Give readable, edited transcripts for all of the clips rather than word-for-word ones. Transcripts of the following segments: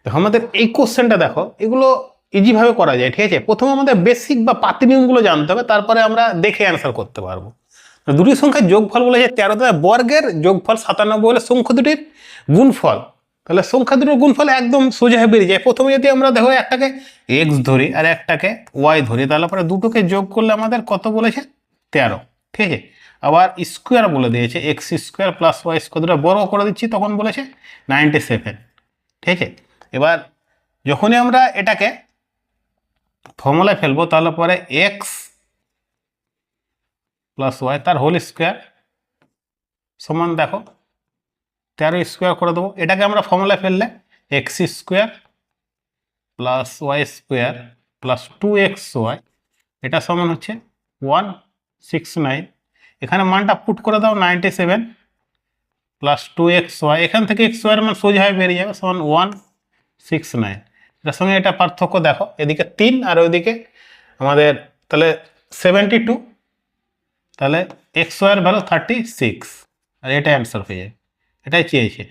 দেখো আমাদের এই কোশ্চেনটা দেখো, এগুলো ইজিভাবে করা যায়, ঠিক আছে। প্রথমে আমাদের বেসিক বা পাতি নিয়মগুলো জানতে হবে, তারপরে আমরা দেখে অ্যান্সার করতে পারবো। দুটি সংখ্যার যোগফল বলেছে 13 বর্গের যোগফল 97 হলে সংখ্যা দুটির গুণফল। তাহলে সংখ্যা দুটোর গুণফল একদম সোজা হয়ে বেরিয়ে যায়। প্রথমে যদি আমরা দেখো একটাকে এক্স ধরি আর একটাকে ওয়াই ধরি, তাহলে পরে দুটোকে যোগ করলে আমাদের কত বলেছে 13, ঠিক আছে। আবার স্কোয়ার বলে দিয়েছে, x square plus y square, দুটো বর্গ করে দিচ্ছি, তখন বলেছে 97, ঠিক আছে। এবার যখনই আমরা এটাকে ফর্মুলায় ফেলবো, তাহলে পরে এক্স প্লাস ওয়াই তার হোল স্কোয়ার সমান দেখো 13 স্কোয়ার করে দেবো। এটাকে আমরা ফর্মুলায় ফেললে x square plus y square plus 2xy, এটা সমান হচ্ছে 169। এখানে মানটা পুট করে দাও 97 প্লাস 2xy, এখান থেকে xy এর মান সোজা হয়ে বেরিয়ে যাবে সমান 169। এটার সঙ্গে এটা পার্থক্য দেখো, এদিকে 3 আর ওইদিকে আমাদের তাহলে 72, তাহলে xy এর ভ্যালু 36, আর এটাই অ্যান্সার হয়ে যাবে, এটাই চেয়েছে।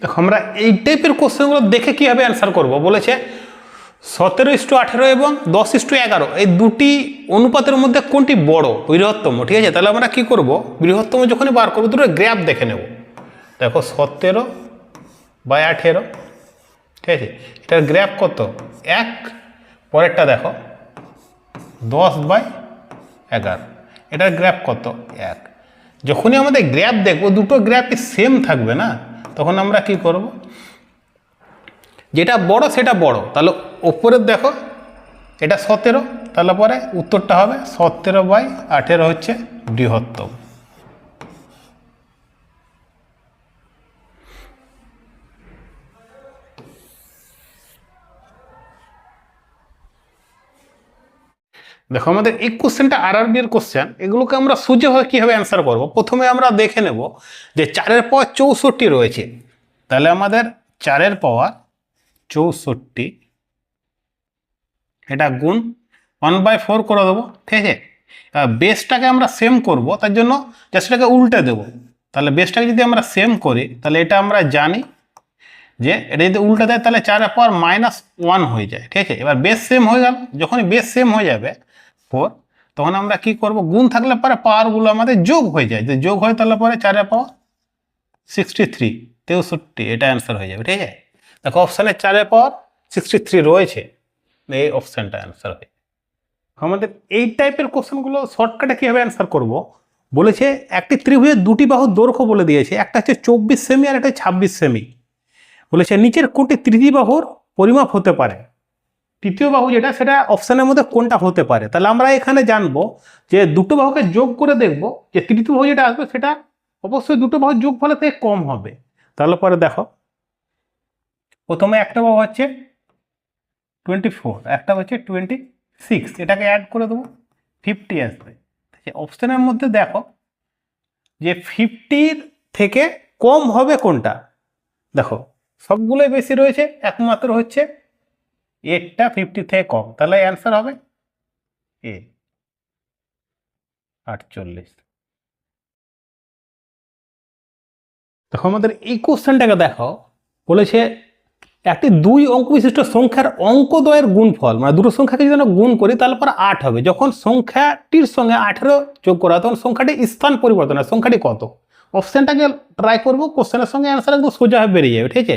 দেখো আমরা এই টাইপের কোশ্চেনগুলো দেখে কীভাবে অ্যান্সার করব, বলেছে 17:18 এবং 10:11 এই দুটি অনুপাতের মধ্যে কোনটি বড় বৃহত্তম, ঠিক আছে। তাহলে আমরা কি করব, বৃহত্তম যখনই বার করবো দুটো গ্রাফ দেখে নেব। দেখো 17/18, ঠিক আছে, এটার গ্রাফ কত 1, পরেরটা দেখো 10/11, এটার গ্রাফ কত 1। যখনই আমাদের গ্রাফ দেখবো দুটো গ্রাফই সেম থাকবে না, তখন আমরা কি করব, যেটা বড় সেটা বড়, তাহলে ওপরের দেখো এটা 17, তাহলে পরে উত্তরটা হবে 17/18 হচ্ছে বৃহত্তম। দেখো আমাদের এই কোশ্চেনটা আরআরবি এর কোশ্চেন, এগুলোকে আমরা সোজাভাবে কীভাবে অ্যান্সার করব। প্রথমে আমরা দেখে নেব যে 4 পাওয়ার 64 রয়েছে, তাহলে আমাদের 4 পাওয়ার 64 এটা গুণ 1/4 করে দেবো, ঠিক আছে। বেসটাকে আমরা সেম করব, তার জন্য জাস্ট এটাকে উল্টে দেবো। তাহলে বেসটাকে যদি আমরা সেম করি, তাহলে এটা আমরা জানি যে এটা যদি উল্টে দেয় তাহলে 4 পাওয়ার -1 হয়ে যায়, ঠিক আছে। এবার বেস সেম হয়ে গেল, যখনই বেস সেম হয়ে যাবে 4, তখন আমরা কি করব, গুণ থাকলে পরে পাওয়ারগুলো আমাদের যোগ হয়ে যায়, যদি যোগ হয় তাহলে পরে 4 পাওয়ার 63, এটা অ্যান্সার হয়ে যাবে, ঠিক আছে। দেখো অপশানে 4 পাওয়ার 63 রয়েছে, এই অপশানটা অ্যান্সার হয়। আমাদের এই টাইপের কোশ্চেনগুলো শর্টকাটে কীভাবে অ্যান্সার করব, বলেছে একটি ত্রিভুজের দুটি বাহুর দৈর্ঘ্য বলে দিয়েছে, একটা হচ্ছে 24 সেমি আর একটা 26 সেমি। বলেছে নিচের কোনটি তৃতীয় বাহুর পরিমাপ হতে পারে, তৃতীয় বাহু যেটা সেটা অপশানের মধ্যে কোনটা হতে পারে। তাহলে আমরা এখানে জানবো যে দুটো বাহুকে যোগ করে দেখব যে তৃতীয় বাহু যেটা আসবে সেটা অবশ্যই দুটো বাহুর যোগফলের থেকে কম হবে। তাহলে পরে দেখো প্রথমে একটা বাহু হচ্ছে 24, একটা হচ্ছে 26, এটাকে অ্যাড করে দেবো 50 আসবে। অপশানের মধ্যে দেখো যে 50 থেকে কম হবে কোনটা, দেখো সবগুলোই বেশি রয়েছে, একমাত্র হচ্ছে এটা 50 থেকে কম, তাহলে অ্যান্সার হবে এ 48। দেখো আমাদের এই কোশ্চেনটাকে দেখো, বলেছে একটি 2 অঙ্ক বিশিষ্ট সংখ্যার অঙ্কদ্বয়ের গুণফল, মানে দুটো সংখ্যাকে যদি আমরা গুণ করি তাহলে পরে 8 হবে। যখন সংখ্যাটির সঙ্গে 18 যোগ করা হয় তখন সংখ্যাটি স্থান পরিবর্তন হয়, সংখ্যাটি কত। অপশানটাকে ট্রাই করবো, কোশ্চেনের সঙ্গে অ্যান্সার একদম সোজা হয়ে বেরিয়ে যাবে, ঠিক আছে,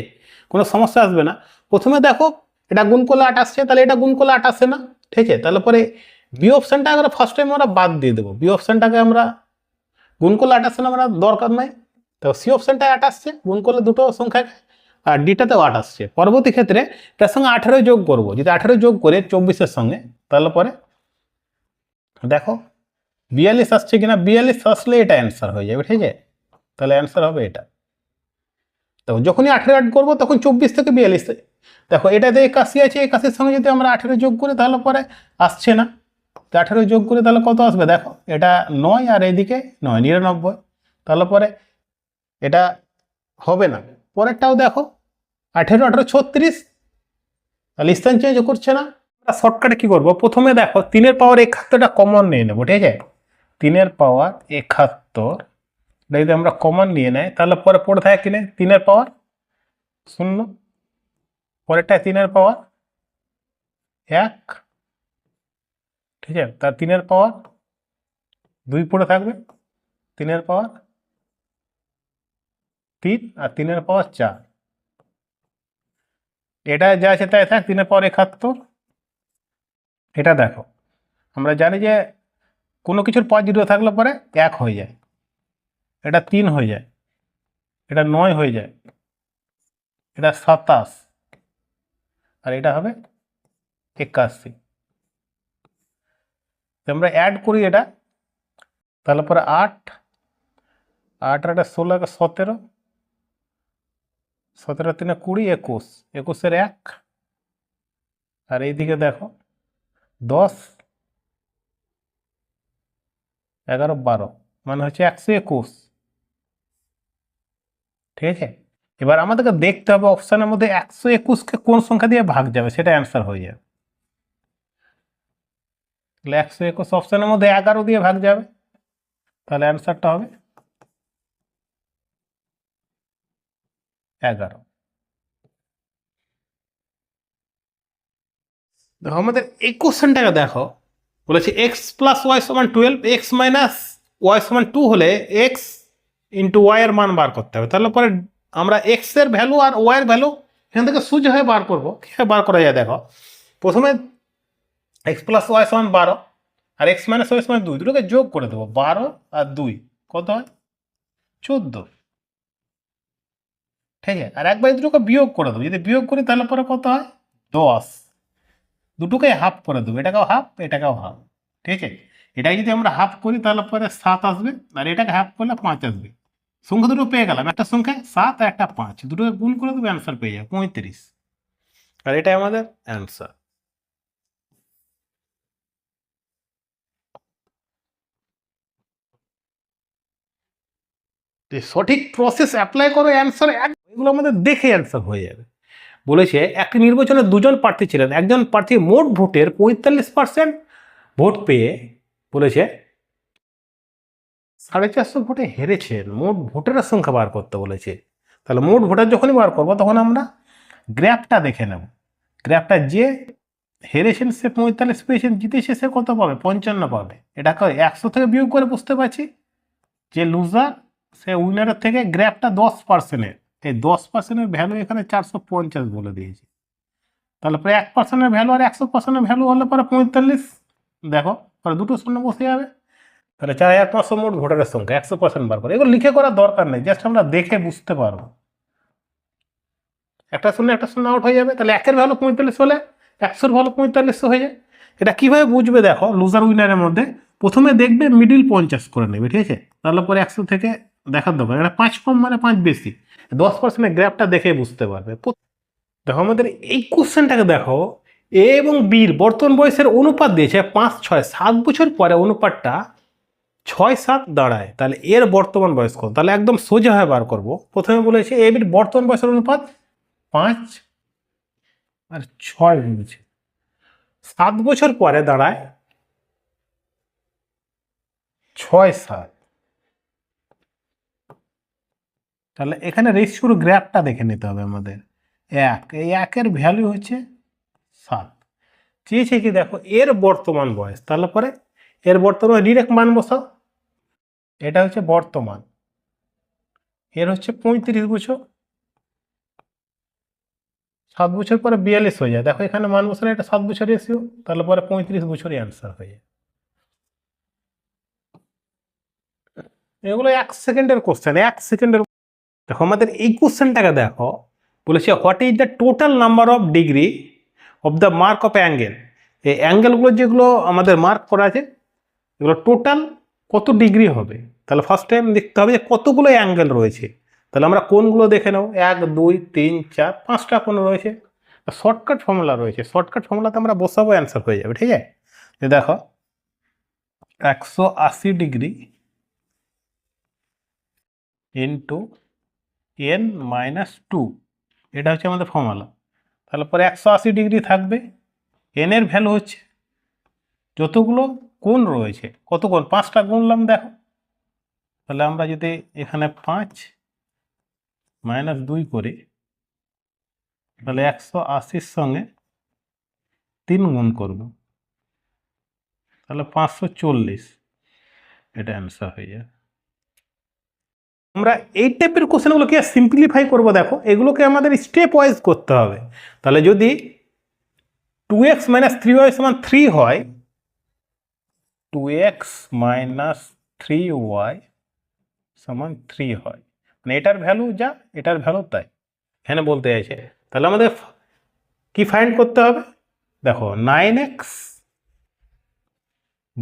কোনো সমস্যা আসবে না। প্রথমে দেখো এটা গুণ করলে 8 আসছে, তাহলে এটা গুণ করলে 8 আসে না, ঠিক আছে। তাহলে পরে বি অপশানটা আমরা ফার্স্ট টাইম আমরা বাদ দিয়ে দেবো, বি অপশানটাকে আমরা গুণ করলে 8 আসছে না, আমরা দরকার নাই। তো সি অপশানটায় 8 আসছে, গুণ করলে দুটো সংখ্যাকে, আর ডিটাতেও 8 আসছে। পরবর্তী ক্ষেত্রে তার সঙ্গে 18 যোগ করবো, যদি 18 যোগ করে 24-এর সঙ্গে, তাহলে পরে দেখো 42 আসছে কিনা, 42 আসলে এটা অ্যান্সার হয়ে যাবে, ঠিক আছে। তাহলে অ্যান্সার হবে এটা। তো যখনই 18 অ্যাড করবো তখন 24 থেকে 42, দেখো এটাতে 81 আছে, 81-এর সঙ্গে যদি আমরা 18 যোগ করি তাহলে পরে আসছে না, তো 18 যোগ করে তাহলে কত আসবে, দেখো এটা 9 আর এইদিকে 9, 99, তাহলে পরে এটা হবে না। পরেরটাও দেখো 18, 18, 36, তাহলে স্থান চেঞ্জ করছে না। আমরা শর্টকাটে কি করবো, প্রথমে দেখো 3-এর পাওয়ার 71টা কমন নিয়ে নেবো, ঠিক আছে। 3 পাওয়ার 71, এটা যদি আমরা কমন নিয়ে নেই তাহলে পরে পড়ে থাকে কিনে 3 পাওয়ার 0, পরেরটা 3 পাওয়ার 1, ঠিক আছে, তার 3 পাওয়ার 2 পড়ে থাকবে, 3 পাওয়ার 3 আর 3 পাওয়ার 4, এটা যা আছে তাই থাক 3 পাওয়ার 71। এটা দেখো আমরা জানি যে কোনো কিছুর পর 0 থাকলে পরে 1 হয়ে যায়, এটা 3 হয়ে যায়, এটা 9 হয়ে যায়, এটা 27, আর এটা হবে 81। আমরা অ্যাড করি এটা, তাহলে পরে 8 8 আর এটা 16 17, 17 3 20 21, 21 1, আর এইদিকে দেখো 10 11 12, মানে হচ্ছে 121, ঠিক আছে। এবার আমাদেরকে দেখতে হবে অপশানের মধ্যে 121কে কোন সংখ্যা দিয়ে ভাগ যাবে, সেটা অ্যান্সার হয়ে যাবে। তাহলে 121 অপশানের মধ্যে 11 দিয়ে ভাগ যাবে, তাহলে অ্যান্সারটা হবে 11। দেখো আমাদের এই কোশ্চেনটাকে দেখো, বলেছে x প্লাস ওয়াই সমান 12, এক্স মাইনাস ওয়াই সমান 2 হলে এক্স ইন্টু ওয়াই এর মান বার করতে হবে। তাহলে পরে আমরা এক্স এর ভ্যালু আর ওয়াই এর ভ্যালু এখান থেকে সোজা হয়ে বার করবো। কীভাবে বার করা যায় দেখো, প্রথমে এক্স প্লাস ওয়াই সমান 12 আর এক্স মাইনাস ওয়াই সমান 2, দুটোকে যোগ করে দেবো। 12 আর 2 কত হয়? 14, ঠিক আছে। আর একবার দুটোকে বিয়োগ করে দেবো, যদি বিয়োগ করি তাহলে পরে কত হয়? 10। দুটোকে হাফ করে দেবো, এটাকেও হাফ এটাকেও হাফ, ঠিক আছে। এটাকে যদি আমরা হাফ করি তাহলে পরে 7 আসবে, আর এটাকে হাফ করলে 5 আসবে। সংখ্যা দুটো পেয়ে গেলাম, একটা সংখ্যা 7 আর একটা 5, দুটোকে গুণ করে দেবো, অ্যান্সার পেয়ে যাবে 35। আর এটাই আমাদের অ্যান্সার। সঠিক প্রসেস অ্যাপ্লাই করো, অ্যান্সার এগুলো আমাদের দেখে অ্যান্সার হয়ে যাবে। বলেছে একটি নির্বাচনে দুজন প্রার্থী ছিলেন, একজন প্রার্থী মোট ভোটের 45% ভোট পেয়ে বলেছে 450 ভোটে হেরেছেন। মোট ভোটের সংখ্যা বার করতে বলেছে। তাহলে মোট ভোটার যখনই বার করবো তখন আমরা গ্র্যাফটা দেখে নেব। গ্র্যাফটা যে হেরেছেন সে 45 পেয়েছেন, জিতেছে সে কত পাবে? 55 পাবে। এটাকে 100 থেকে বিয়োগ করে বুঝতে পারছি যে লুজার সে উইনারের থেকে গ্র্যাফটা 10%, এই 10%-এর ভ্যালু এখানে 450 বলে দিয়েছি। তাহলে প্রায় 1%-এর ভ্যালু আর 100%-এর ভ্যালু হলে পরে 45, দেখো পরে দুটো শূন্য বসে যাবে। তাহলে 4500 মোট ভোটারের সংখ্যা, 100% বার করে। এগুলো লিখে করার দরকার নেই, জাস্ট আমরা দেখে বুঝতে পারবো। একটা শূন্য আউট হয়ে যাবে, তাহলে 1-এর ভ্যালু 45 হলে 100-র ভ্যালু 45 হয়ে যায়। এটা কিভাবে বুঝবে দেখো, লুজার উইনারের মধ্যে প্রথমে দেখবে মিডিল 50 করে নেবে, ঠিক আছে। তাহলে পরে 100 থেকে দেখার দরকার, এটা 5 কম মানে 5 বেশি, 10%-এর গ্র্যাফটা দেখে বুঝতে পারবে। দেখো আমাদের এই কোশ্চেনটাকে দেখো, এ এবং বির বর্তমান বয়সের অনুপাত দিয়েছে 5 6, 7 বছর পরে অনুপাতটা 6 7 দাঁড়ায়। তাহলে এর বর্তমান বয়স কত? তাহলে একদম সোজা হয়ে বার করব। প্রথমে বলেছে এ বির বর্তমান বয়সের অনুপাত 5 আর 6 বলেছে, 7 বছর পরে দাঁড়ায় 6 7। তাহলে এখানে রেশিওর গ্রাফটা দেখে নিতে হবে আমাদের। এই 1-এর ভ্যালু হচ্ছে 7, চেয়েছে কি দেখো এর বর্তমান বয়স, তাহলে পরে এর বর্তমান ডিরেক্ট মান বসাও। এটা হচ্ছে বর্তমান, এর হচ্ছে 35 বছর, 7 বছর পরে 42 হয়ে যায়। দেখো এখানে মান বসালে এটা 7 বছর রেশিও, তাহলে পরে 35 বছরই অ্যান্সার হয়ে যায়। এগুলো 1 সেকেন্ডের কোশ্চেন, 1 সেকেন্ডের। দেখো আমাদের এই কোশ্চেনটাকে দেখো, বলেছে what is the total number of degree of the mark of angle. এই অ্যাঙ্গেলগুলো যেগুলো আমাদের মার্ক করা আছে এগুলো টোটাল কত ডিগ্রি হবে। তাহলে ফার্স্ট টাইম দেখতে হবে যে কতগুলো অ্যাঙ্গেল রয়েছে। তাহলে আমরা কোনগুলো দেখে নেব, 1 2 3 4 5টা কোন রয়েছে। শর্টকাট ফর্মুলা রয়েছে, শর্টকাট ফর্মুলাতে আমরা বসাবো, অ্যান্সার হয়ে যাবে, ঠিক আছে। দেখো 180 ডিগ্রি ইন্টু n-2, এটা হচ্ছে আমাদের ফর্মুলা। তাহলে পরে 180 ডিগ্রি থাকবে, এন এর ভ্যালু হচ্ছে যতগুলো কোণ রয়েছে, কত কোণ? 5টা গুনলাম দেখো। তাহলে আমরা যদি এখানে 5 - 2 করি, তাহলে 180-র সঙ্গে 3 গুণ করব, তাহলে 540, এটা অ্যান্সার হয়ে যাবে। আমরা এই টাইপের কোশ্চেনগুলোকে সিম্পলিফাই করব। দেখো এগুলোকে আমাদের স্টেপ ওয়াইজ করতে হবে। তাহলে যদি 2x - 3y = 3 হয়, 2x - 3y = 3 হয়, মানে এটার ভ্যালু যা এটার ভ্যালু তাই এখানে বলতে চাইছে। তাহলে আমাদের কি ফাইন্ড করতে হবে? দেখো 9x /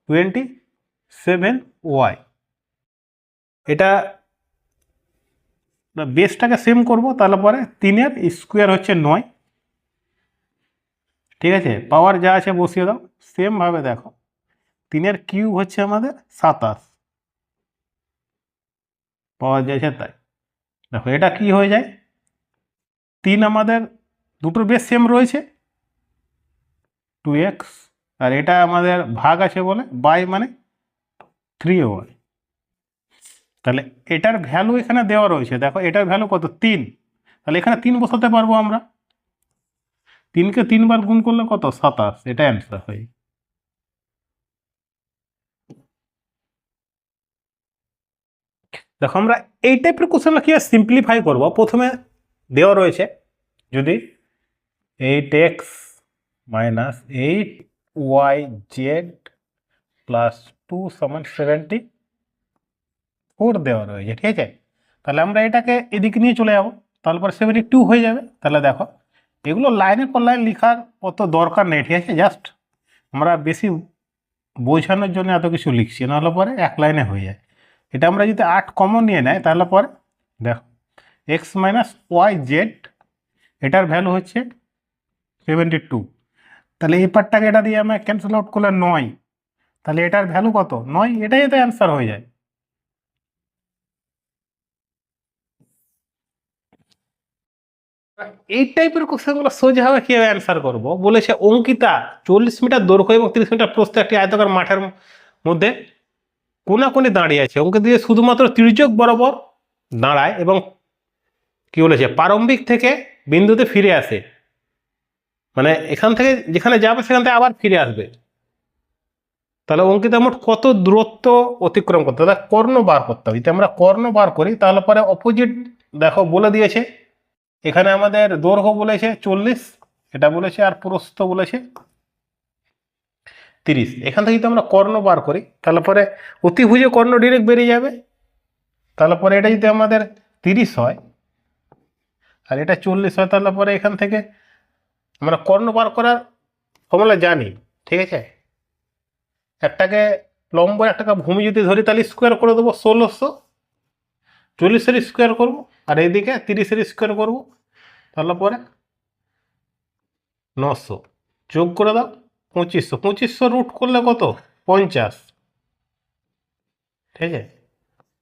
27y, এটা বেসটাকে সেম করব, তাহলে পরে 3-এর স্কোয়ার হচ্ছে 9, ঠিক আছে, পাওয়ার যা আছে বসিয়ে দাও। সেমভাবে দেখো 3-এর কিউব হচ্ছে আমাদের 27, পাওয়ার যা আছে তাই। দেখো এটা কি হয়ে যায়, 3 আমাদের দুটোর বেস সেম রয়েছে 2x, আর এটা আমাদের ভাগ আছে বলে বাই মানে 3y। তাহলে এটার ভ্যালু এখানে দেওয়া রয়েছে, দেখো এটার ভ্যালু কত? 3। তাহলে এখানে 3 বসাতে পারবো আমরা। 3কে 3 বার গুণ করলে কত? 27, এটা অ্যান্সার হয়। দেখো আমরা এই টাইপের কোশ্চেনটা কি সিম্পলিফাই করব। প্রথমে দেওয়া রয়েছে যদি 8x - 8yz + 2 = 74 দেওয়া রয়েছে, ঠিক আছে। তাহলে আমরা এটাকে এদিকে নিয়ে চলে যাব, তারপর 72 হয়ে যাবে। তাহলে দেখো এগুলো লাইনের পর লাইন লেখার অত দরকার নেই, ঠিক আছে, জাস্ট আমরা বেশি বোঝানোর জন্য এত কিছু লিখছি, নাহলে পরে এক লাইনে হয়ে যায়। এটা আমরা যদি 8 কমন নিয়ে নেয়, তাহলে পরে দেখো x - yz, এটার ভ্যালু হচ্ছে 72। তাহলে এই পার্টটাকে এটা দিয়ে আমরা ক্যান্সেল আউট করলে 9, তাহলে এটার ভ্যালু কত? 9, এটাই তো অ্যান্সার হয়ে যায়। এই টাইপের কোশ্চেনগুলো সোজাভাবে কিভাবে অ্যান্সার করব? বলেছে অঙ্কিতা 40 মিটার দৈর্ঘ্য এবং 30 মিটার প্রস্থ একটি আয়তাকার মাঠের মধ্যে কোনাকুনি দাঁড়িয়ে আছে। অঙ্কিত দিয়ে শুধুমাত্র তির্যক বরাবর দাঁড়ায় এবং কি বলেছে প্রারম্ভিক থেকে বিন্দুতে ফিরে আসে, মানে এখান থেকে যেখানে যাবে সেখান থেকে আবার ফিরে আসবে। তাহলে অঙ্কিতা মোট কত দূরত্ব অতিক্রম করতে হবে? কর্ণ বার করতে হবে। যদি আমরা কর্ণ বার করি, তাহলে পরে অপোজিট দেখো বলে দিয়েছে, এখানে আমাদের দৈর্ঘ্য বলেছে 40, এটা বলেছে, আর প্রস্থ বলেছে 30। এখান থেকে যদি আমরা কর্ণ বার করি, তাহলে পরে অতিভুজে কর্ণ ডিরেক্ট বেরিয়ে যাবে। তাহলে পরে এটা যদি আমাদের 30 হয় আর এটা 40 হয়, তাহলে পরে এখান থেকে আমরা কর্ণ বার করার ফর্মুলা জানি, ঠিক আছে। একটাকে লম্ব, একটাকে ভূমি যদি ধরি, তাহলে স্কোয়ার করে দেবো 1600, 40-এর স্কোয়ার করবো, আর এইদিকে 30-এর স্কোয়ার করবো, তাহলে পরে 900 যোগ করে দাও 2500, 2500 রুট করলে কত? 50, ঠিক আছে।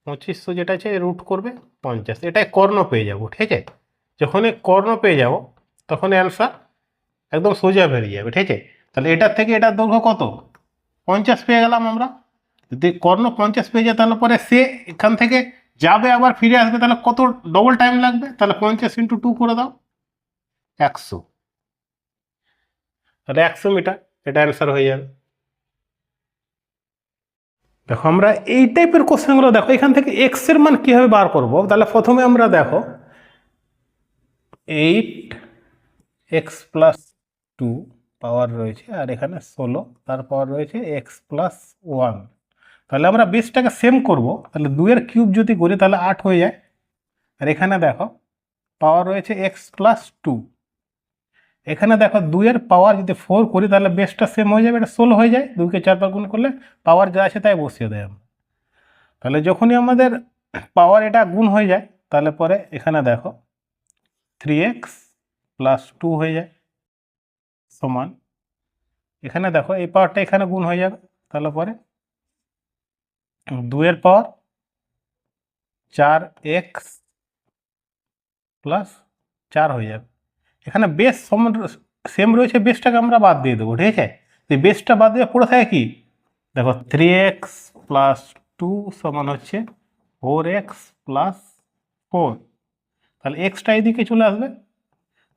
2500 যেটা আছে রুট করবে 50, এটাই কর্ণ পেয়ে যাব, ঠিক আছে। যখন এই কর্ণ পেয়ে যাব, তখন অ্যান্সার একদম সোজা বেরিয়ে যাবে, ঠিক আছে। তাহলে এটার থেকে এটার দৈর্ঘ্য কত? 50 পেয়ে গেলাম আমরা। যদি কর্ণ 50 পেয়ে যায়, তাহলে পরে সে এখান থেকে যাবে আবার ফিরে আসবে, তাহলে কত ডবল টাইম লাগবে? তাহলে 50 × 2 করে দাও 100, তাহলে 100 মিটার, এটা অ্যান্সার হয়ে যাবে। দেখো আমরা এই টাইপের কোশ্চেনগুলো দেখো এখান থেকে এক্স এর মান কিভাবে বার করব। তাহলে প্রথমে আমরা দেখো 8x + 2 পাওয়ার রয়েছে, আর এখানে 16, তার পাওয়ার রয়েছে x + 1। তাহলে আমরা বেসটাকে সেম করব। তাহলে 2-এর কিউব যদি করি, তাহলে 8 হয়ে যায়। আর এখানে দেখো পাওয়ার রয়েছে x + 2, এখানে দেখো 2-এর পাওয়ার যদি 4 করি, তাহলে বেসটা সেম হয়ে যাবে, এটা 16 হয়ে যায়। 2কে 4 বার গুণ করলে পাওয়ার যা আছে তাই বসিয়ে দেয় আমরা। তাহলে যখনই আমাদের পাওয়ার এটা গুণ হয়ে যায়, তাহলে পরে এখানে দেখো 3x + 2 হয়ে যায় সমান, এখানে দেখো এই পাওয়ারটা এখানে গুণ হয়ে যাবে, তাহলে পরে 2-এর পাওয়ার 4x + 4 হয়ে যাবে। এখানে বেস সেম রয়েছে, বেসটাকে আমরা বাদ দিয়ে দেবো, ঠিক আছে। এই বেসটা বাদ দিয়ে পড়ে থাকে কি দেখো 3x প্লাস 2 সমান হচ্ছে 4x প্লাস 4। তাহলে এক্সটা এদিকে চলে আসবে,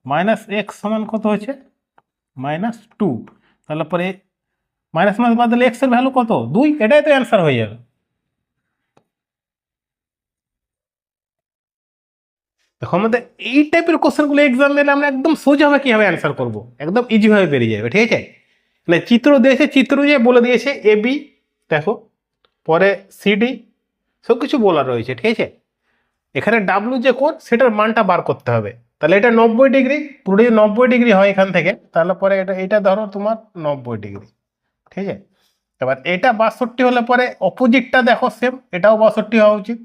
মাইনাস এক্স সমান কত হচ্ছে -2। তাহলে পরে মাইনাস মাইনাস বাদ দিলে এক্স এর ভ্যালু কত 2, এটাই তো অ্যান্সার হয়ে যাবে। দেখো আমাদের এই টাইপের কোশ্চেনগুলো এক্সাম দিলে আমরা একদম সোজাভাবে কীভাবে অ্যান্সার করবো, একদম ইজিভাবে বেরিয়ে যাবে, ঠিক আছে। মানে চিত্র দিয়েছে, চিত্র দিয়ে বলে দিয়েছে এ বি, দেখো পরে সিডি সব কিছু বলা রয়েছে, ঠিক আছে। এখানে ডাব্লু যে কোণ সেটার মানটা বার করতে হবে। তাহলে এটা 90 ডিগ্রি, পুরো যদি 90 ডিগ্রি হয় এখান থেকে, তাহলে পরে এটা ধরো তোমার 90 ডিগ্রি, ঠিক আছে। এবার এটা 62 হলে পরে অপোজিটটা দেখো সেম, এটাও 62 হওয়া উচিত,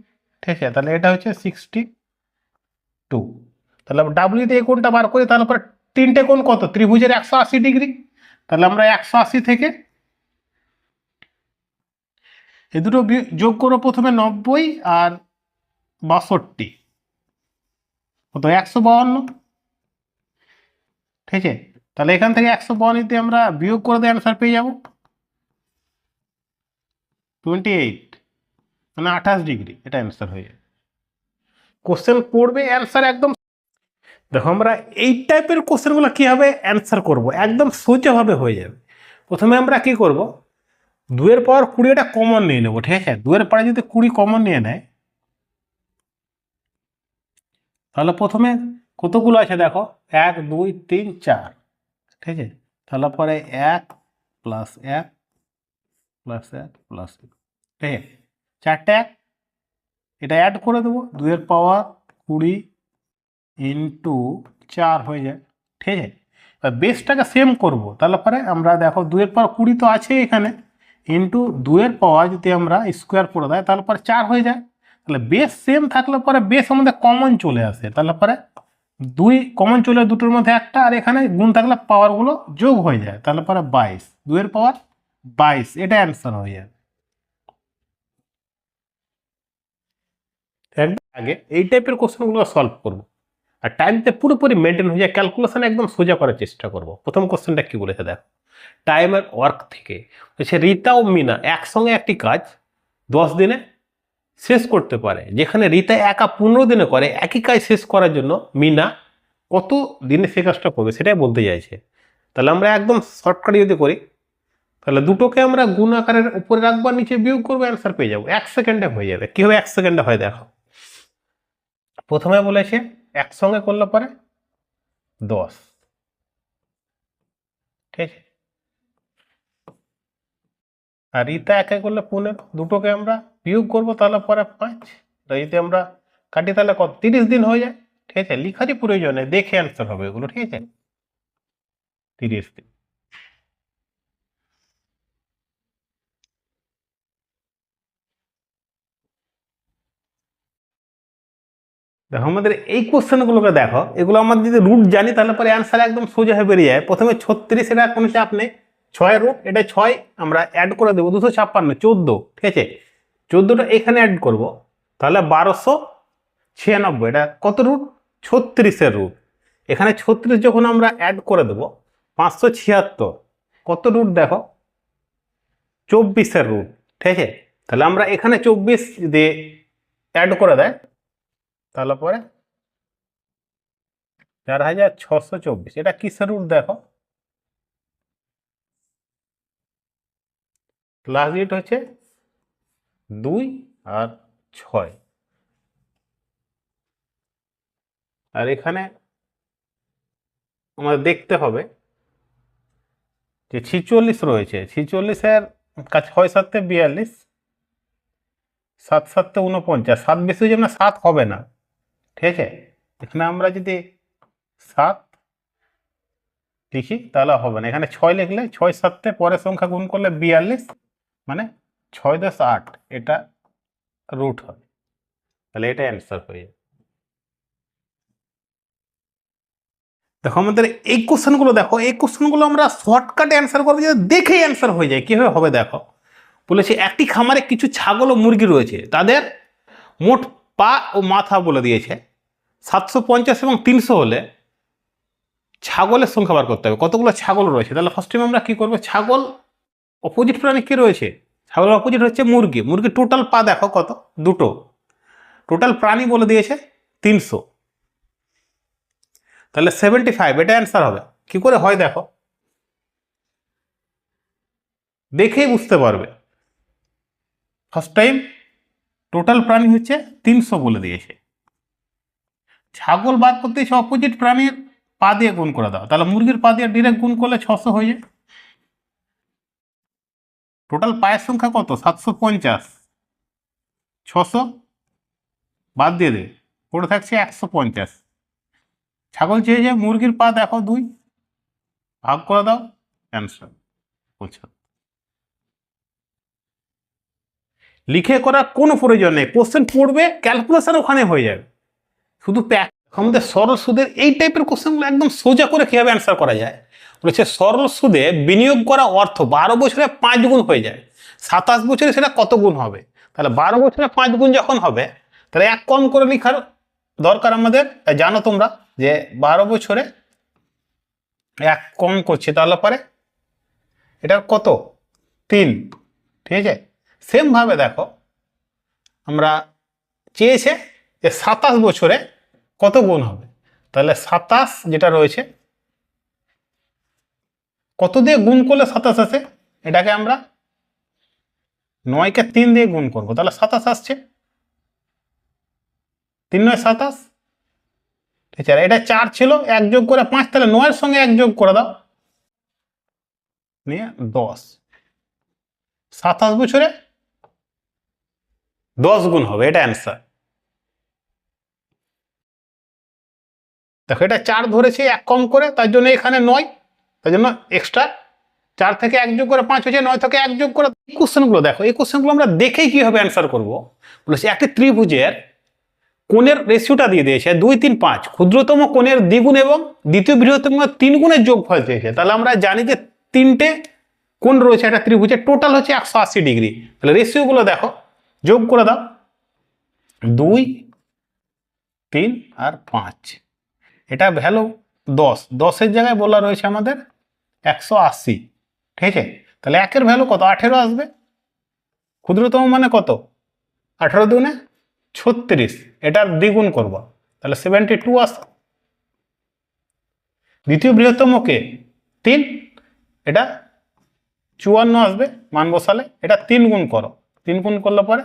ঠিক আছে। তাহলে এটা হচ্ছে 62। তাহলে ডাব্লিউ দিয়ে কোণটা বার করি, তাহলে পরে তিনটে কোণ কত, ত্রিভুজের 180 ডিগ্রি। তাহলে আমরা 180 থেকে এই দুটো যোগ করবো, প্রথমে 90 আর 62 কত 152, ঠিক আছে। তাহলে এখান থেকে 152 দিয়ে আমরা বিয়োগ করে দিয়ে অ্যান্সার পেয়ে যাব 28, মানে 28 ডিগ্রি, এটা অ্যান্সার হয়ে যাবে। কোশ্চেন পড়বে, অ্যান্সার একদম। দেখো আমরা এই টাইপের কোশ্চেনগুলো কীভাবে অ্যান্সার করব, একদম সোজাভাবে হয়ে যাবে। প্রথমে আমরা কি করব, 2 এর পাওয়ার 20 এটা কমন নিয়ে নেবো, ঠিক আছে। 2 এর পাওয়ার যদি 20 কমন নিয়ে নেয়, তাহলে প্রথমে কতগুলো আছে দেখো 1 2 3 4, ঠিক আছে। তাহলে পরে 1 প্লাস 1 প্লাস 1 প্লাস 1, ঠিক আছে। 4টে 1, এটা অ্যাড করে দেবো, 2 এর পাওয়ার 20 ইন্টু 4 হয়ে যায়, ঠিক আছে। এবার বেসটাকে সেম করব, তাহলে পরে আমরা দেখো 2 এর পাওয়ার 20 তো আছে এখানে, ইন্টু 2 এর পাওয়ার যদি আমরা স্কোয়ার করে দেয়, তাহলে পরে 4 হয়ে যায়। তাহলে বেস সেম থাকলে পরে বেস আমাদের কমন চলে আসে, তাহলে পরে 2 কমন চলে, দুটোর মধ্যে একটা, আর এখানে গুণ থাকলে পাওয়ারগুলো যোগ হয়ে যায়, তাহলে পরে 22, 2 এর পাওয়ার 22, এটা অ্যান্সার হয়ে যায়। একদম আগে এই টাইপের কোশ্চেনগুলো সলভ করবো, আর টাইমটা পুরোপুরি মেনটেন হয়ে যায়, ক্যালকুলেশন একদম সোজা করার চেষ্টা করব। প্রথম কোশ্চেনটা কি বলেছে দেখো, টাইমের ওয়ার্ক থেকে হচ্ছে রীতা ও মিনা একসঙ্গে একটি কাজ 10 দিনে শেষ করতে পারে, যেখানে রীতা একা 15 দিনে করে, একই কাজ শেষ করার জন্য মিনা কত দিনে সে কাজটা করবে সেটাই বলতে চাইছে। তাহলে আমরা একদম শর্টকাট যদি করি, তাহলে দুটোকে আমরা গুণ আকারের উপরে রাখবো, নিচে বিয়োগ করবো, অ্যান্সার পেয়ে যাবো, 1 সেকেন্ডে হয়ে যাবে। কীভাবে 1 সেকেন্ডে হয় দেখো, প্রথমে বলেছে একসঙ্গে করলে পরে 10, ঠিক আছে। আর ইটা একে করলে 15, দুটোকে আমরা বিয়োগ করবো, তাহলে পরে 5। যদি আমরা কাটি তাহলে কত 30 দিন হয়ে যায়, ঠিক আছে। লিখারই প্রয়োজন নেই, দেখে অ্যান্সার হবে এগুলো, ঠিক আছে। 30 দিন। দেখো আমাদের এই কোশ্চেনগুলোকে দেখো, এগুলো আমাদের যদি রুট জানি তাহলে পরে অ্যান্সার একদম সোজা হয়ে বেরিয়ে যায়। প্রথমে 36, এটা কোনো চাপ নেই, 6 রুট, এটা 6 আমরা অ্যাড করে দেবো 256, 14, ঠিক আছে। 14টা এখানে অ্যাড করব, তাহলে 1296, এটা কত রুট 36-এর রুট। এখানে 36 যখন আমরা অ্যাড করে দেবো 576, কত রুট দেখো 24-এর রুট, ঠিক আছে। তাহলে আমরা এখানে 24 যদি অ্যাড করে দেয়, তাহলে পরে 4624, এটা কিসের রুট দেখো, লাস্ট ডিজিট হচ্ছে 2 আর 6, আর এখানে আমাদের দেখতে হবে যে 46 রয়েছে, 46-এর কাছে 6 7 42, 7 7 49, 7 বেশি হয়ে যাবে না, 7 হবে না, ঠিক আছে। এখানে আমরা যদি 7 লিখি তাহলে হবে না, এখানে 6 লিখলে 6 7 পরের সংখ্যা গুণ করলে 42, মানে 6 10 8, এটা রুট হবে, তাহলে এটা অ্যান্সার হয়ে যাবে। দেখো আমাদের এই কোশ্চেনগুলো দেখো, এই কোশ্চেনগুলো আমরা শর্টকাটে অ্যান্সার করবো, যদি দেখেই অ্যান্সার হয়ে যায়। কীভাবে হবে দেখো, বলেছে একটি খামারে কিছু ছাগল ও মুরগি রয়েছে, তাদের মোট পা ও মাথা বলে দিয়েছে 750 এবং 300 হলে ছাগলের সংখ্যা বার করতে হবে। কতগুলো ছাগল রয়েছে, তাহলে ফার্স্ট টাইম আমরা কি করবো, ছাগল অপোজিট প্রাণী কি রয়েছে? ছাগলের অপোজিট হচ্ছে মুরগি। মুরগির টোটাল পা দেখো কত, দুটো। টোটাল প্রাণী বলে দিয়েছে 300, তাহলে 75, এটা অ্যান্সার হবে। কি করে হয় দেখো, দেখেই বুঝতে পারবে। ফার্স্ট টাইম টোটাল প্রাণী হচ্ছে 300 বলে দিয়েছে। ছাগল বার করতে এসে অপোজিট প্রাণীর পা দিয়ে গুণ করে দাও, তাহলে মুরগির পা দিয়ে ডিরেক্ট গুণ করলে 600 হয়ে যায়। টোটাল পায়ের সংখ্যা কত? 750, 600 বাদ দিয়ে দেবে, পড়ে থাকছে 150। ছাগল চেয়েছে মুরগির পা দেখো 2, ভাগ করে দাও, অ্যান্সার 75। লিখে করার কোনো প্রয়োজন নেই, কোশ্চেন পড়বে, ক্যালকুলেশন ওখানে হয়ে যাবে। শুধু আমাদের সরল সুদের এই টাইপের কোশ্চেনগুলো একদম সোজা করে কীভাবে অ্যান্সার করা যায় বলেছে। সরল সুদে বিনিয়োগ করা অর্থ 12 বছরে 5 গুণ হয়ে যায়, 27 বছরে সেটা কত গুণ হবে? তাহলে 12 বছরে 5 গুণ যখন হবে, তাহলে এক কম করে লেখার দরকার আমাদের। জানো তোমরা যে 12 বছরে এক কম করছে, তাহলে পরে এটার কত? 3, ঠিক আছে। সেমভাবে দেখো আমরা চেয়েছে যে 27 বছরে কত গুণ হবে, তাহলে 27 যেটা রয়েছে কত দিয়ে গুণ করলে 27 আসে? এটাকে আমরা 9কে 3 দিয়ে গুণ করবো, তাহলে 27 আসছে। 3 9 27, ঠিক আছে। এটা 4 ছিল, 1 যোগ করে 5, তাহলে 9-এর সঙ্গে 1 যোগ করে দাও, নিয়ে 10। 27 বছরে 10 গুণ হবে, এটা অ্যান্সার। দেখো এটা 4 ধরেছে 1 কম করে, তার জন্য এখানে 9, তার জন্য এক্সট্রা 4 থেকে 1 যোগ করে 5 হচ্ছে, 9 থেকে 1 যোগ করে। এই কোশ্চেনগুলো দেখো, এই কোশ্চেনগুলো আমরা দেখেই কিভাবে অ্যান্সার করবো বলেছি। একটি ত্রিভুজের কোণের রেশিওটা দিয়ে দিয়েছে 2 3 5, ক্ষুদ্রতম কোণের দ্বিগুণ এবং দ্বিতীয় বৃহত্তম 3 গুণের যোগফল চেয়েছে। তাহলে আমরা জানি যে 3টে কোণ রয়েছে একটা ত্রিভুজের, টোটাল হচ্ছে 180 ডিগ্রি। তাহলে রেশিওগুলো দেখো, যোগ করে দাও, 2 3 আর 5, এটা ভ্যালু 10, 10-এর জায়গায় বলা রয়েছে আমাদের 180, ঠিক আছে। তাহলে 1-এর ভ্যালু কত? 18 আসবে। ক্ষুদ্রতম মানে কত? 18 দুগুণে 36, এটার দ্বিগুণ করব, তাহলে 72 আসে। দ্বিতীয় বৃহত্তম কে 3, এটা 54 আসবে মান বসালে। এটা 3 গুণ করো, 3 গুণ করলে পরে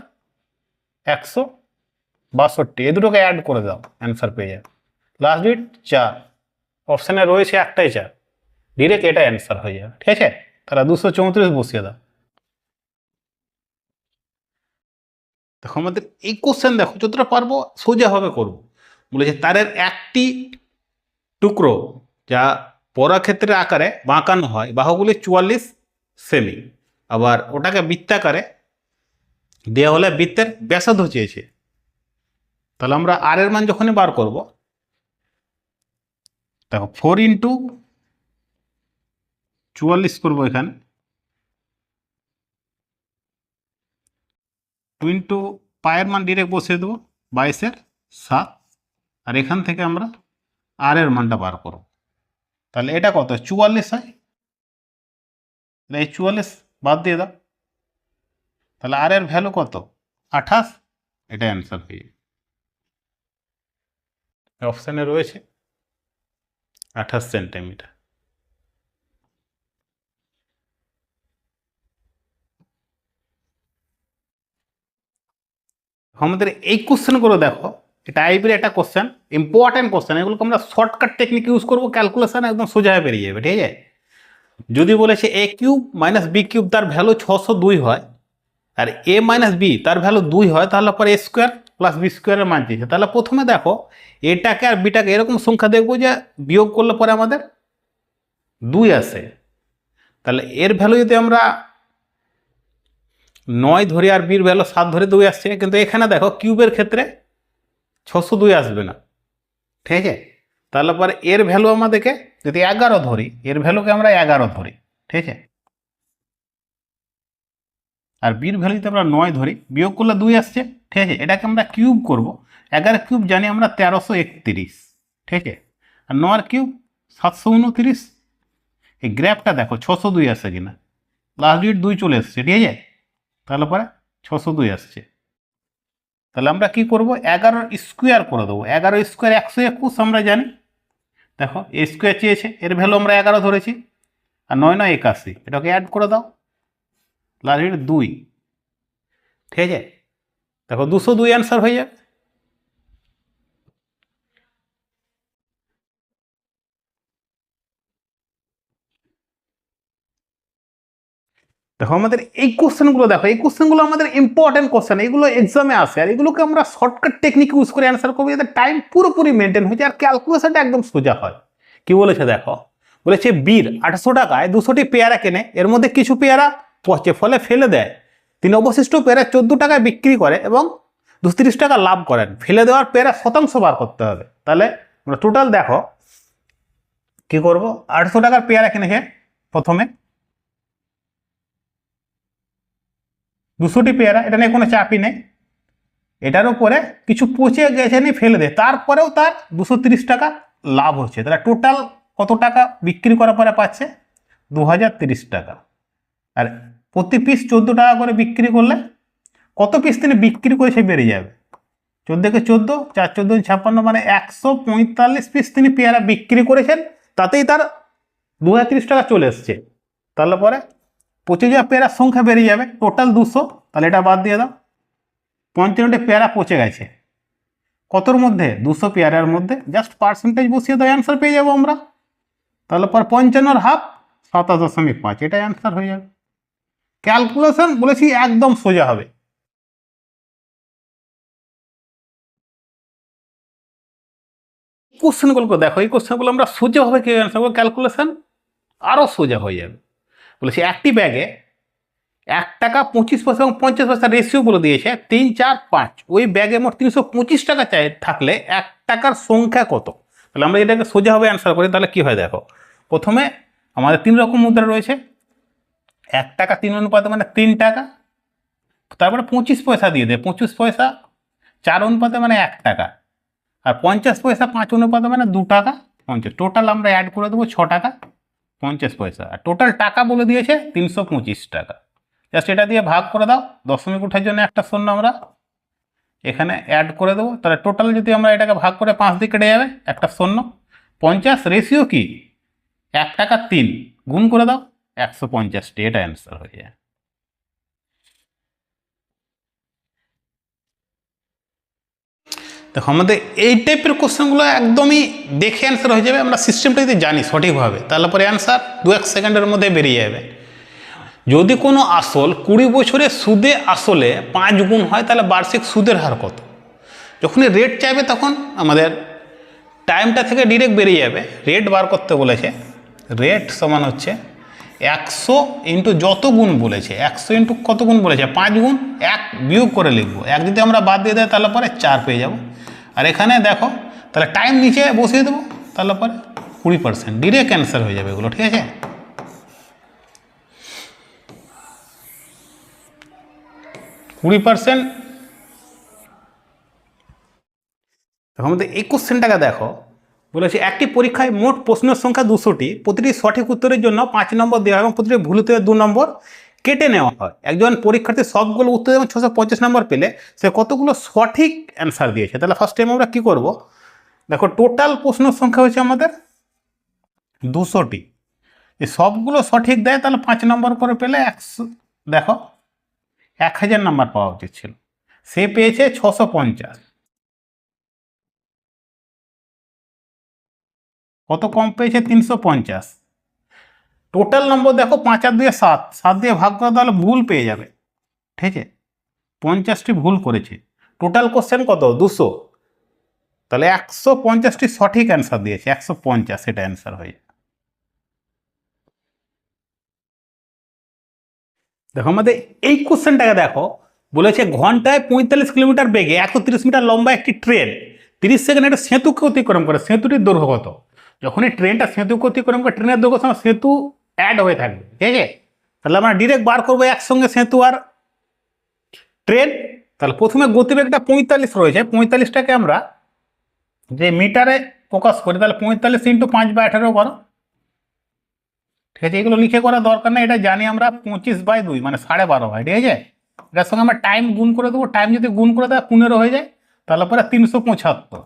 162, এ দুটোকে অ্যাড করে দাও, অ্যান্সার পেয়ে যাবে। লাস্ট ডিট 4, অপশানে রয়েছে একটাই 4, ডিরেক্ট এটা অ্যান্সার হয়ে যাবে, ঠিক আছে। তারা 234 বসিয়ে দাও। দেখো আমাদের এই কোশ্চেন দেখো যতটা পারবো সোজাভাবে করবো। বলেছে তারের একটি টুকরো যা পরাক্ষেত্রের আকারে বাঁকানো হয়, বাহুগুলি 44 সেমি, আবার ওটাকে বৃত্তাকারে দেওয়া হলে বৃত্তের ব্যাসার্ধ চেয়েছে। তাহলে আমরা আর এর মান যখনই বার করব, দেখো 4 × 44 করবো, এখানে 2 × পায়ের মান ডিরেক্ট বসিয়ে দেবো 22/7, আর এখান থেকে আমরা আর এর মানটা বার করব। তাহলে এটা কত? 44 হয়, এই 44 বাদ দিয়ে দাও, তাহলে আর এর ভ্যালু কত? 28, এটা অ্যান্সার হয়ে যাবে। অপশানে রয়েছে 28 সেন্টিমিটার। আমাদের এই কোশ্চেনগুলো দেখো, এটা আইবির একটা কোশ্চেন, ইম্পর্টেন্ট কোশ্চেন। এগুলোকে আমরা শর্টকাট টেকনিক ইউজ করবো, ক্যালকুলেশন একদম সোজা হয়ে বেরিয়ে যাবে, ঠিক আছে। যদি বলেছে a³ - b³ তার ভ্যালু 602 হয়, আর a - b তার ভ্যালু 2 হয়, তাহলে পরে a² + b² এর মান চেয়েছে। তাহলে প্রথমে দেখো এটাকে আর বিটাকে এরকম সংখ্যা দেখবো যে বিয়োগ করলে পরে আমাদের 2 আসে। তাহলে এর ভ্যালু যদি আমরা 9 ধরি আর বির ভ্যালু 7 ধরে 2 আসছে, কিন্তু এখানে দেখো কিউবের ক্ষেত্রে 602 আসবে না, ঠিক আছে। তাহলে পরে এর ভ্যালু আমাদেরকে যদি 11 ধরি, এর ভ্যালুকে আমরা 11 ধরি, ঠিক আছে। আর বির ভ্যালু যদি আমরা 9 ধরি, বিয়োগ করলে 2 আসছে, ঠিক আছে। এটাকে আমরা কিউব করব, 11 কিউব জানি আমরা 1331, ঠিক আছে। আর 9 কিউব 729। এই গ্র্যাফটা দেখো 602 আসে কিনা, লাস্ট ডিজিট 2 চলে এসছে, ঠিক আছে। তাহলে পরে 602 আসছে। তাহলে আমরা কি করব, 11 স্কোয়ার করে দেবো। 11 স্কোয়ার 121 আমরা জানি। দেখো এ স্কোয়ার চেয়েছে, এর ভ্যালু আমরা 11 ধরেছি, আর 9 9 81, এটাকে অ্যাড করে দাও, লাস্ট ডিজিট 2, ঠিক আছে। দেখো 202 অ্যান্সার হয়ে যাবে। দেখো আমাদের এই কোশ্চেনগুলো, দেখো এই কোশ্চেনগুলো আমাদের ইম্পর্টেন্ট কোশ্চেন, এগুলো এক্সামে আসে, আর এগুলোকে আমরা শর্টকাট টেকনিক ইউজ করে অ্যান্সার করবো, যাতে টাইম পুরোপুরি মেনটেন হয়ে যায় আর ক্যালকুলেশনটা একদম সোজা হয়। কি বলেছে দেখো, বলেছে বীর 800 টাকায় 200টি পেয়ারা কেনে, এর মধ্যে কিছু পেয়ারা পচে ফলে ফেলে দেয়, তিনি অবশিষ্ট পেয়ারা 14 টাকায় বিক্রি করে এবং 230 টাকা লাভ করেন। ফেলে দেওয়ার পেয়ারা শতাংশ বার করতে হবে। তাহলে আমরা টোটাল দেখো কি করব, 800 টাকার পেয়ারা কিনেছে প্রথমে, 200টি পেয়ারা, এটা নিয়ে কোনো চাপই নেই। এটার উপরে কিছু পচে গেছে নি ফেলে দেয়, তারপরেও তার 230 টাকা লাভ হচ্ছে। তাহলে টোটাল কত টাকা বিক্রি করার পরে পাচ্ছে, 2030 টাকা। আর প্রতি পিস 14 টাকা করে বিক্রি করলে কত পিস তিনি বিক্রি করে সে বেরিয়ে যাবে, 14 কে 14, 4 14 56, মানে 145 পিস তিনি পেয়ারা বিক্রি করেছেন, তাতেই তার 2030 টাকা চলে এসছে। তাহলে পরে পচে যাওয়া পেয়ারার সংখ্যা বেরিয়ে যাবে, টোটাল 200, তাহলে এটা বাদ দিয়ে দাও। 55টি পেয়ারা পচে গেছে, কতর মধ্যে, 200 পেয়ারার মধ্যে, জাস্ট পার্সেন্টেজ বসিয়ে দাও, অ্যান্সার পেয়ে যাবো আমরা। তাহলে পর 55 হাফ 27.5, এটাই অ্যান্সার হয়ে যাবে। ক্যালকুলেশন বলেছি একদম সোজা হবে। কোশ্চেনগুলো দেখো, এই কোশ্চেনগুলো আমরা সোজাভাবে কি অ্যান্সার করবো, ক্যালকুলেশন আরও সোজা হয়ে যাবে। বলেছি একটি ব্যাগে 1 টাকা 25 পয়সা এবং 50 পয়সা রেশিও বলে দিয়েছে 3 4 5, ওই ব্যাগে মোট 325 টাকা থাকলে 1 টাকার সংখ্যা কত। তাহলে আমরা এটাকে সোজাভাবে অ্যান্সার করি, তাহলে কি হয় দেখো, প্রথমে আমাদের 3 রকম মুদ্রা রয়েছে, 1 টাকা 3 অনুপাতে মানে 3 টাকা, তারপরে 25 পয়সা দিয়ে দেয়, 25 পয়সা 4 অনুপাতে মানে 1 টাকা, আর 50 পয়সা 5 অনুপাতে মানে 2 টাকা 50। টোটাল আমরা অ্যাড করে দেবো 6 টাকা 50 পয়সা, আর টোটাল টাকা বলে দিয়েছে 325 টাকা। জাস্ট এটা দিয়ে ভাগ করে দাও, দশমিক ওঠার জন্য একটা শূন্য আমরা এখানে অ্যাড করে দেবো। তাহলে টোটাল যদি আমরা এটাকে ভাগ করে 5 দিয়ে কেটে যাবে, একটা শূন্য। 50 রেশিও কি, 1 টাকা 3, গুণ করে দাও 150টি, এটা অ্যান্সার হয়ে যায়। দেখো আমাদের এই টাইপের কোশ্চেনগুলো একদমই দেখে অ্যান্সার হয়ে যাবে, আমরা সিস্টেমটা যদি জানি সঠিকভাবে, তাহলে পরে অ্যান্সার 2-1 সেকেন্ডের মধ্যে বেরিয়ে যাবে। যদি কোনো আসল 20 বছরে সুদে আসলে 5 গুণ হয়, তাহলে বার্ষিক সুদের হার কত। যখনই রেট চাইবে তখন আমাদের টাইমটা থেকে ডিরেক্ট বেরিয়ে যাবে, রেট বার করতে বলেছে। রেট সমান হচ্ছে 100 ইন্টু যত গুণ বলেছে, 100 ইন্টু কত গুণ বলেছে, 5 গুণ, 1 বিয়োগ করে লিখবো, 1 যদি আমরা বাদ দিয়ে দেয় তাহলে পরে 4 পেয়ে যাব। আর এখানে দেখো তাহলে টাইম নিচে বসিয়ে দেবো, তাহলে পরে 20%, ডিরেক্ট অ্যান্সার হয়ে যাবে এগুলো, ঠিক আছে। %20। দেখো আমাদের এই কোশ্চেনটাকে দেখো, বলেছে একটি পরীক্ষায় মোট প্রশ্নের সংখ্যা 200টি, প্রতিটি সঠিক উত্তরের জন্য 5 নম্বর দেওয়া হয় এবং প্রতিটি ভুল উত্তরে 2 নম্বর কেটে নেওয়া হয়। একজন পরীক্ষার্থী সবগুলো উত্তর এবং 650 নম্বর পেলে সে কতগুলো সঠিক অ্যান্সার দিয়েছে। তাহলে ফার্স্ট টাইম আমরা কী করব, দেখো টোটাল প্রশ্নের সংখ্যা হচ্ছে আমাদের 200টি, এই সবগুলো সঠিক দেয়, তাহলে 5 নম্বর করে পেলে 100, দেখো 1000 নাম্বার পাওয়া উচিত ছিল, সে পেয়েছে 650, কত কম পেয়েছে, 350। টোটাল নম্বর দেখো 5 আর 2 7, 7 দিয়ে ভাগ করে তাহলে ভুল পেয়ে যাবে, ঠিক আছে। 50টি ভুল করেছে, টোটাল কোশ্চেন কত, 200, তাহলে 150টি সঠিক অ্যান্সার দিয়েছে, 150, এটা অ্যান্সার হয়ে যায়। দেখো আমাদের এই কোশ্চেনটাকে দেখো, বলেছে ঘন্টায় 45 কিলোমিটার বেগে 130 মিটার লম্বা একটি ট্রেন 30 সেকেন্ডে একটা সেতুকে অতিক্রম করে, সেতুটির দৈর্ঘ্য কত। যখনই ট্রেনটা সেতুকে অতিক্রম করে, ট্রেনের দৈর্ঘ্য সময় সেতু অ্যাড হয়ে থাকবে, ঠিক আছে। তাহলে আমরা ডিরেক্ট বার করবো একসঙ্গে সেতু আর ট্রেন। তাহলে প্রথমে গতিবেগটা 45 রয়েছে, 45টাকে আমরা যে মিটারে প্রকাশ করি, তাহলে 45 × 5/18 করো, ঠিক আছে, এগুলো লিখে করার দরকার নেই, এটা জানি আমরা 25/2 মানে 12.5 হয়। ঠিক আছে, এটার সঙ্গে আমরা টাইম গুণ করে দেবো, টাইম যদি গুণ করে দেয় 15 হয়ে যায়, তাহলে পরে 375।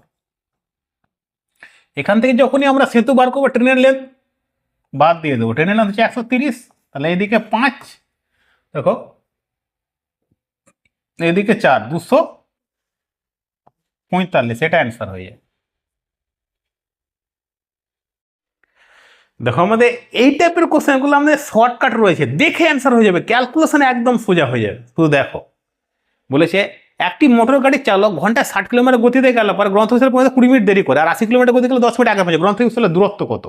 এখান থেকে যখনই আমরা সেতু বার করবো ট্রেনের লেন্থ বাদ দিয়ে দেবো, ট্রেনের লেন্থ হচ্ছে 130, তাহলে এইদিকে 5, দেখো এইদিকে 4, 245, এটা অ্যান্সার হয়ে যায়। দেখো আমাদের এই টাইপের কোশ্চেনগুলো আমাদের শর্টকাট রয়েছে, দেখে অ্যান্সার হয়ে যাবে, ক্যালকুলেশন একদম সোজা হয়ে যাবে। শুধু দেখো বলেছে একটি মোটর গাড়ির চালক ঘন্টায় 60 কিলোমিটার গতিতে গেল পরে গ্রন্থস্থলে পৌঁছতে 20 মিনিট দেরি করে, আর 80 কিলোমিটার গতি গেলে 10 মিনিট আগে পৌঁছে, গ্রন্থস্থলের দূরত্ব কত?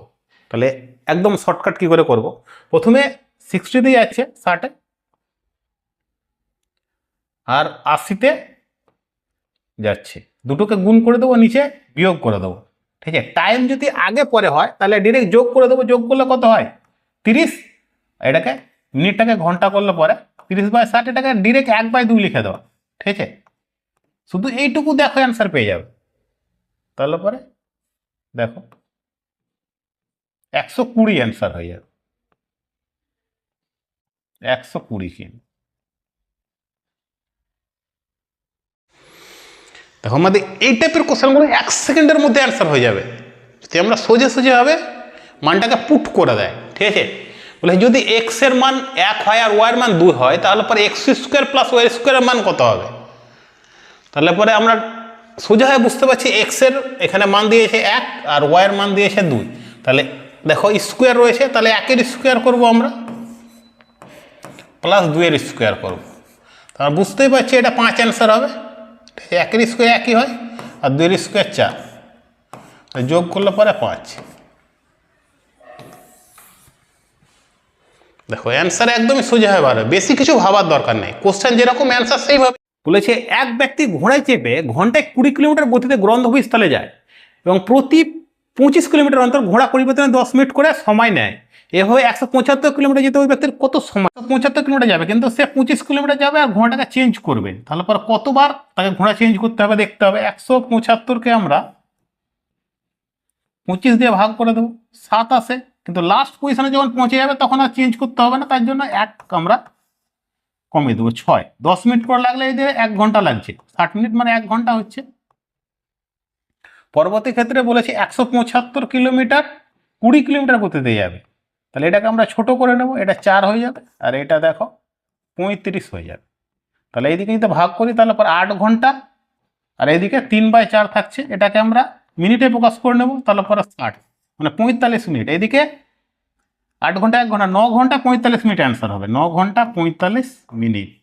তাহলে একদম শর্টকাট কি করে করব, প্রথমে 60 দিয়ে যাচ্ছে 60-এ, আর 80-তে যাচ্ছে, দুটোকে গুণ করে দেবো, নিচে বিয়োগ করে দেবো। ঠিক আছে, টাইম যদি আগে পরে হয় তাহলে ডিরেক্ট যোগ করে দেবো, যোগ করলে কত হয় 30, এটাকে মিনিটটাকে ঘন্টা করলে পরে 30/60, এটাকে ডিরেক্ট 1/2 লিখে দেওয়া। ঠিক আছে, শুধু এইটুকু দেখো অ্যান্সার পেয়ে যাবে। তাহলে পরে দেখো 120 অ্যান্সার হয়ে যাবে, 120 কি। দেখো আমাদের এই টাইপের কোশ্চেনগুলো 1 সেকেন্ডের মধ্যে অ্যান্সার হয়ে যাবে যদি আমরা সোজা সোজাভাবে মানটাকে পুট করে দেয়। ঠিক আছে, বলে যদি এক্স এর মান 1 হয় আর ওয়াই এর মান 2 হয়, তাহলে পরে এক্স স্কোয়ার প্লাস ওয়াই স্কোয়ারের মান কত হবে? তাহলে পরে আমরা সোজা হয়ে বুঝতে পারছি এক্স এর এখানে মান দিয়েছে 1 আর ওয়াই এর মান দিয়েছে 2, তাহলে দেখো স্কোয়ার রয়েছে, তাহলে 1-এর স্কোয়ার করবো আমরা, প্লাস 2-এর স্কোয়ার করবো, তাহলে বুঝতেই পারছি এটা 5 অ্যান্সার হবে। 1-এর স্কোয়ার 1ই হয় আর 2-এর স্কোয়ার 4, যোগ করলে পরে 5। দেখো অ্যান্সার একদমই সোজা হয়ে বার, বেশি কিছু ভাবার দরকার নেই, কোশ্চেন যেরকম অ্যান্সার সেইভাবে। বলেছে এক ব্যক্তি ঘোড়ায় চেপে ঘন্টায় 20 কিলোমিটার গতিতে গ্রন্থ অফিসস্থলে যায় এবং প্রতি 25 কিলোমিটার অন্তর ঘোড়া পরিবর্তনে 10 মিনিট করে সময় নেয়, এভাবে 175 কিলোমিটার যেতে ওই ব্যক্তির কত সময়? 75 কিলোমিটার যাবে, কিন্তু সে 25 কিলোমিটার যাবে আর ঘোড়াটাকে চেঞ্জ করবে, তাহলে পর কতবার তাকে ঘোড়া চেঞ্জ করতে হবে দেখতে হবে। 175-কে আমরা 25 দিয়ে ভাগ করে দেবো, 7 আসে, কিন্তু লাস্ট পজিশনে যখন পৌঁছে যাবে তখন আর চেঞ্জ করতে হবে না, তার জন্য 1 আমরা কমিয়ে দেবো, 6। 10 মিনিট করে লাগলে এই যে 1 ঘন্টা লাগছে, 60 মিনিট মানে 1 ঘন্টা হচ্ছে। পরবর্তী ক্ষেত্রে বলেছি 175 কিলোমিটার 20 কিলোমিটার গতিতে যাবে, তাহলে এটাকে আমরা ছোট করে নেব, এটা 4 হয়ে যাবে আর এটা দেখো 35 হয়ে যাবে। তাহলে এইদিকে যদি ভাগ করি তাহলে পর 8 ঘন্টা, আর এইদিকে 3/4 থাকছে, এটাকে আমরা মিনিটে প্রকাশ করে নেব, তাহলে পরে 60 মানে 45 মিনিট, এইদিকে 8 ঘন্টা 1 ঘন্টা 9 ঘন্টা 45 মিনিট অ্যান্সার হবে, 9 ঘন্টা 45 মিনিট।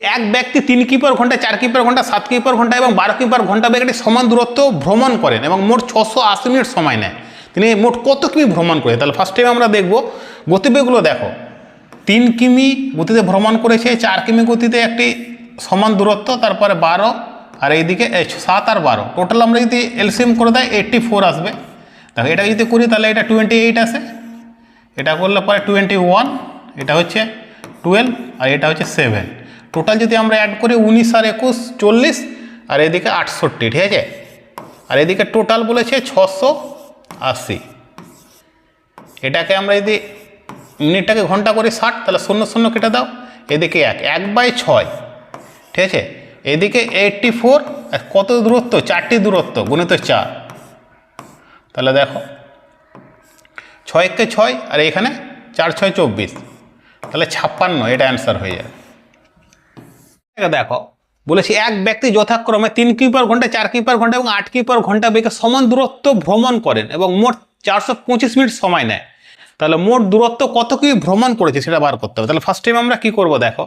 এক ব্যক্তি 3 কিমি পার ঘন্টা, 4 কিমি পার ঘন্টা, 7 কিমি পার ঘন্টা এবং 12 কিমি পার ঘন্টা বেগে সমান দূরত্ব ভ্রমণ করেন এবং মোট 680 মিনিট সময় নেয়, তিনি মোট কত কিমি ভ্রমণ করে? তাহলে ফার্স্ট টাইম আমরা দেখব গতিবেগগুলো। দেখো 3 কিমি গতিতে ভ্রমণ করেছে, 4 কিমি গতিতে একটি সমান দূরত্ব, তারপরে 12 আর এইদিকে 7 আর 12, টোটাল আমরা যদি এলসিএম করে দেয় 84 আসবে। দেখো এটা যদি করি তাহলে এটা 28 আসে, এটা করলে পরে 21, এটা হচ্ছে 12 আর এটা হচ্ছে 7, টোটাল যদি আমরা অ্যাড করি 19 আর 21 40 আর এদিকে 68। ঠিক আছে, আর এদিকে টোটাল বলেছে 680, এটাকে আমরা যদি মিনিটটাকে ঘন্টা করি 60, তাহলে 0 0 কেটে দাও, এদিকে 1/6। ঠিক আছে, এদিকে 84 আর কত দূরত্ব? 4টি দূরত্ব গুণিত 4, তাহলে দেখো 6 × 6 আর এখানে 4 × 6 = 24, তাহলে 56, এটা অ্যান্সার হয়ে যাবে। দেখো বলেছি এক ব্যক্তি যথাক্রমে 3 কিমি পার ঘন্টা, 4 কিমি পার ঘন্টা এবং 8 কিমি পার ঘন্টা বেগে সমান দূরত্ব ভ্রমণ করেন এবং মোট 425 মিনিট সময় নেয়, তাহলে মোট দূরত্ব কত কিমি ভ্রমণ করেছে সেটা বার করতে হবে। তাহলে ফার্স্ট টাইম আমরা কি করব, দেখো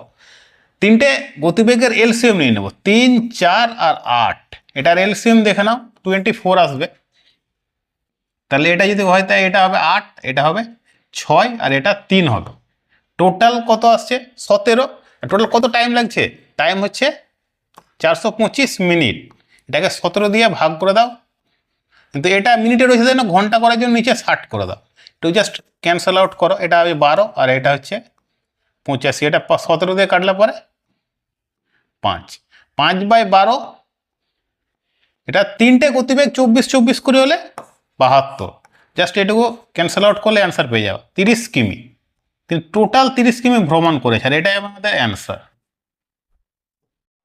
তিনটে গতিবেগের এলসিএম নিয়ে নেব, 3, 4 আর 8, এটার এলসিএম দেখে নাও 24 আসবে, তাহলে এটা যদি হয় তাই এটা হবে 8, এটা হবে 6 আর এটা 3 হবে, টোটাল কত আসছে 17। টোটাল কত টাইম লাগছে? টাইম হচ্ছে 425 মিনিট, এটাকে 17 দিয়ে ভাগ করে দাও, কিন্তু এটা মিনিটে রয়েছে তাই না, ঘন্টা করার জন্য নিচে 60 করে দাও, একটু জাস্ট ক্যান্সেল আউট করো, এটা হবে 12 আর এটা হচ্ছে 85, এটা 17 দিয়ে কাটলে পরে 5, 5/12, এটা তিনটে গতিবেগ 24 করে হলে 72, জাস্ট এটুকু ক্যান্সেল আউট করলে অ্যান্সার পেয়ে যাবে 30 কিমি। তিনি টোটাল 30 কিমি ভ্রমণ করেছে, আর এটাই আমাদের অ্যান্সার।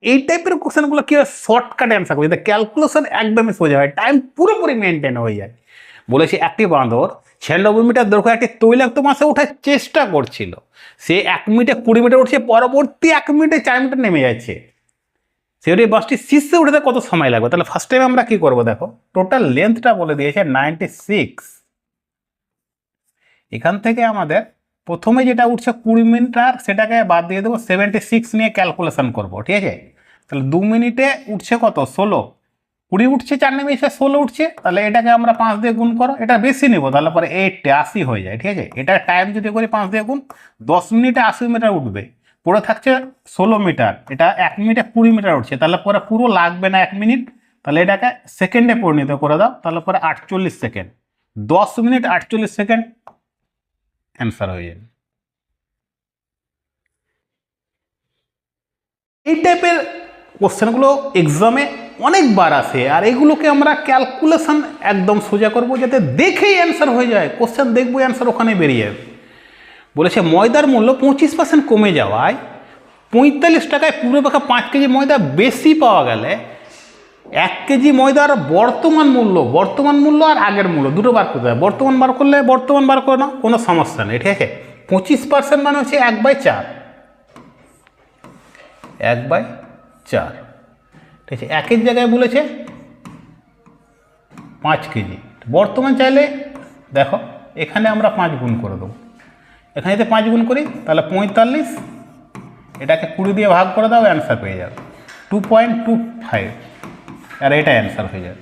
এই টাইপের কোশ্চেনগুলো কি হয়, শর্টকাটে অ্যান্সার করে, ক্যালকুলেশন একদমই সোজা হয়, টাইম পুরোপুরি মেনটেন হয়ে যায়। বলেছি একটি বাঁদর 96 মিটার দৈর্ঘ্য একটি তৈলাক্ত মাছে ওঠার চেষ্টা করছিল, সে 1 মিনিটে 20 মিটার উঠছে, পরবর্তী 1 মিনিটে 4 মিটার নেমে যাচ্ছে, সেটি বাসটি শীর্ষে উঠতে কত সময় লাগবে? তাহলে ফার্স্ট টাইম আমরা কি করবো, দেখো টোটাল লেন্থটা বলে দিয়েছে 96। এখান থেকে আমাদের প্রথমে যেটা উঠছে 20 মিটার, সেটাকে বাদ দিয়ে দেবো, 76 নিয়ে ক্যালকুলেশন করব, ঠিক আছে? তাহলে 2 মিনিটে উঠছে কত, 16, 20 উঠছে, 4 নেমে এসে 16 উঠছে, তাহলে এটাকে আমরা 5 দিয়ে গুণ করো, এটা বেশি নেবো, তাহলে পরে 80 হয়ে যায়, ঠিক আছে? এটা টাইম যদি করি 5 দিয়ে গুণ, 10 মিনিটে 80 মিটার উঠবে, পরে থাকছে 16 মিটার, এটা 1 মিনিটে 20 মিটার উঠছে, তাহলে পরে পুরো লাগবে না 1 মিনিট, তাহলে এটাকে সেকেন্ডে পরিণত করে দাও, তাহলে পরে 48 সেকেন্ড, 10 মিনিট 48 সেকেন্ড অ্যান্সার হয়ে যাবে। এই টাইপের কোশ্চেনগুলো এক্সামে অনেকবার আসে, আর এগুলোকে আমরা ক্যালকুলেশন একদম সোজা করবো যাতে দেখেই অ্যান্সার হয়ে যায়, কোশ্চেন দেখবো অ্যান্সার ওখানে বেরিয়ে যাবে। বলেছে ময়দার মূল্য 25% কমে যাওয়ায় 45 টাকায় পূর্বাপেক্ষা 5 কেজি ময়দা বেশি পাওয়া গেলে 1 কেজি ময়দার বর্তমান মূল্য আর আগের মূল্য দুটো বার করতে হবে। বর্তমান বার করলে বর্তমান বার করে না, কোনো সমস্যা নেই, ঠিক আছে? 25% মানে হচ্ছে 1/4, 1/4, ঠিক আছে? 1-এর জায়গায় বলেছে 5 কেজি, বর্তমান চাইলে দেখো এখানে আমরা 5 গুণ করে দেবো, এখানে যদি 5 গুণ করি তাহলে 45, এটাকে 20 দিয়ে ভাগ করে দাও, অ্যান্সার পেয়ে যাবে 2.25, আর এটা অ্যান্সার হয়ে যাবে।